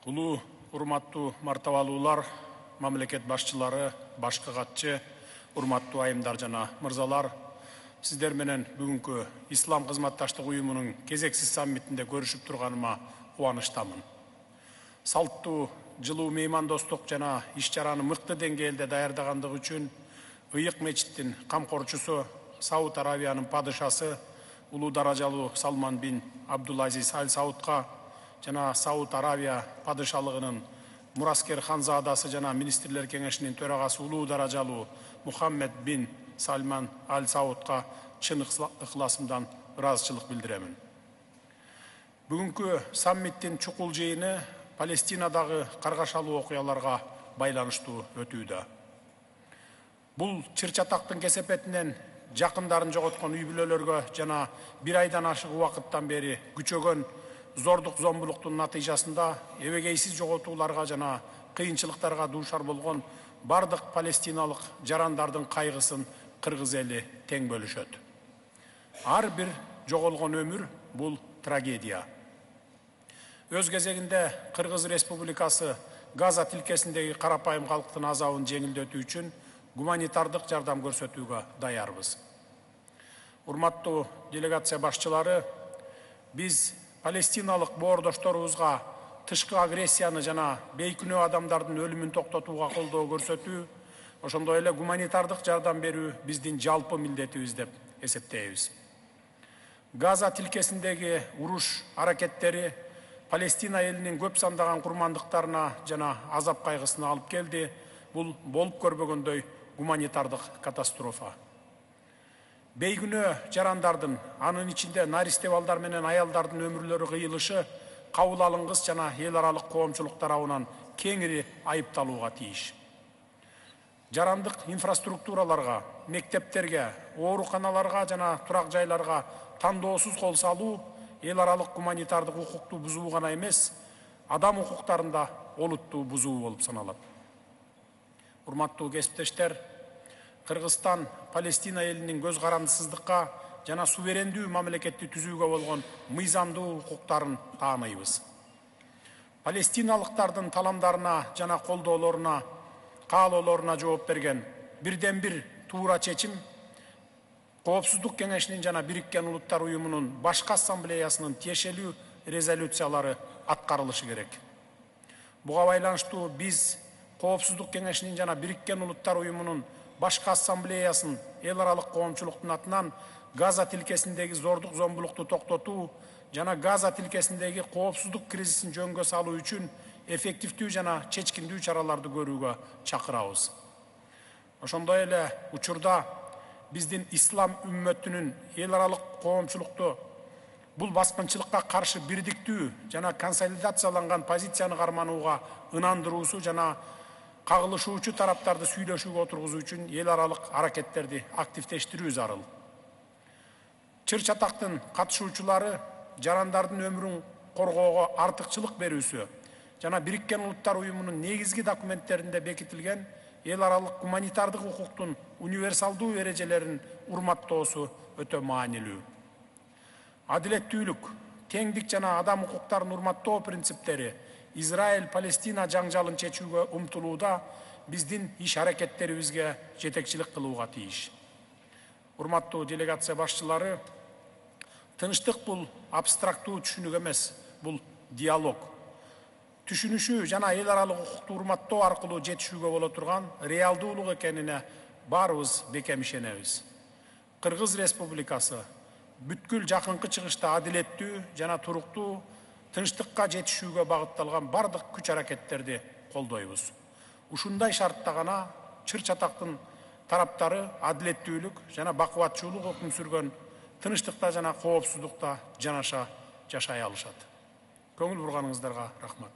Улуу урматтуу мартабалуулар, мамлекет башчылары, башкы катчы, урматтуу айымдар жана мырзалар, сиздер менен бүгүнкү Ислам кызматташтык уюмунун кезексиз саммитинде көрүшүп турганыма кубанычтамын. Салттуу, жылуу меймандостук жана иш-чараны мыкты деңгээлде даярдагандыгы үчүн Ыйык мечиттин камкорчусу, Сауд Аравиянын падышасы, улуу даражалуу Салман бин Абдулазиз Аль Саудка жана Сауд Аравия падышалыгынын мураскер ханзадасы жана министрлер кеңешинин төрагасы улуу даражалуу Мухаммед бин Салман Аль Саудка чын ыхласымдан ыраазычылык билдиремин. Бүгүнкү саммиттин чукул жыйыны Палестинадагы каргашалуу окуяларга байланыштуу өтүүдө. Бул чыр-чатактын кесепетинен жакындарын жоготкон үй бүлөлөргө жана бир айдан ашык убакыттан бери күчөгөн зордук зомбулуктун натыйжасында эбегейсиз жоготууларга жана кыйынчылыктарга дуушар болгон бардык палестиналык жарандардын кайгысын кыргыз эли тең бөлүшөт. Ар бир жоголгон өмүр бул трагедия. Өз кезегинде Кыргыз Республикасы Газа тилкесиндеги карапайым калктын азабын жеңилдетүү үчүн гуманитардык жардам көрсөтүүгө даярбыз. Урматтуу делегация башчылары, биз палестиналык боордошторубузга тышкы агрессияны жана бейкүнөө адамдардын өлүмүн токтотууга колдоо көрсөтүү, ошондой эле гуманитардык жардам берүү биздин жалпы милдетибиз деп эсептейбиз. Газа тилкесиндеги уруш аракеттери Палестина элинин көп сандаган курмандыктарына жана азап кайгысына алып келди. Бул болуп көрбөгөндөй гуманитардык катастрофа. Бейкүнөө жарандардын, анын ичинде наристе балдар менен аялдардын өмүрлөрү кыйылышы кабыл алынгыс жана эл аралык коомчулук тарабынан кеңири айыпталууга тийиш. Жарандык инфраструктураларга, мектептерге, ооруканаларга жана турак жайларга тандоосуз кол салуу эл аралык гуманитардык укукту бузуу гана эмес, адам укуктарында олуттуу бузуу болуп саналат. Урматтуу кесиптештер, Кыргызстан Палестина элинин көз карандысыздыкка жана суверендүү мамлекетти түзүүгө болгон мыйзамдуу укуктарын тааныйбыз. Палестиналыктардын таламдарына жана колдоолоруна, каалоолоруна жооп берген бирден бир туура чечим Коопсуздук кеңешинин жана Бириккен Улуттар уюмунун башкы ассамблеясынын тиешелүү резолюциялары аткарылышы керек. Буга байланыштуу биз Коопсуздук кеңешинин жана Бириккен Улуттар уюмунун башкы ассамблеясын эл аралык коомчулуктун атынан Газа тилкесиндеги зордук зомбулукту токтотуу жана Газа тилкесиндеги коопсуздук кризисин жөнгө салуу үчүн эффективдүү жана чечкиндүү чараларды көрүүгө чакырабыз. Ошондой эле учурда биздин ислам үммөтүнүн эл аралык коомчулукту бул баскынчылыкка каршы бирдиктүү жана консолидацияланган позицияны карманууга ынандыруусу жана кагылышуучу тараптарды сүйлөшүүгө отургузуу үчүн эл аралык аракеттерди активдештирүү зарыл. Чыр-чатактын катышуучулары жарандардын өмүрүн коргоого артыкчылык берүүсү жана Бириккен Улуттар уюмунун негизги документтеринде бекитилген эл аралык гуманитардык укуктун универсалдуу эрежелерин урматтоосу өтө маанилүү. Адилеттүүлүк, теңдик жана адам укуктарын урматтоо принциптери Израиль-Палестина жаңжалын чечүүгө умтулууда биздин иш аракеттерибизге жетекчилик кылууга тийиш. Урматтуу делегация башчылары, тынчтык бул абстрактуу түшүнүк эмес, бул диалог. Түшүнүшүү жана эл аралык укукту урматтоо аркылуу жетишүүгө боло турган реалдуулук экенине баарыбыз бекем ишенебиз. Кыргыз Республикасы бүткүл жакынкы чыгышта адилеттүү жана туруктуу тынчтыкка жетишүүгө багытталган бардык күч аракеттерди колдойбуз. Ушундай шартта гана чыр-чатактын тараптары адилеттүүлүк жана бакубатчуулук өкүм сүргөн тынчтыкта жана коопсуздукта жанаша жашай алышат. Көңүл бурганыңыздарга рахмат.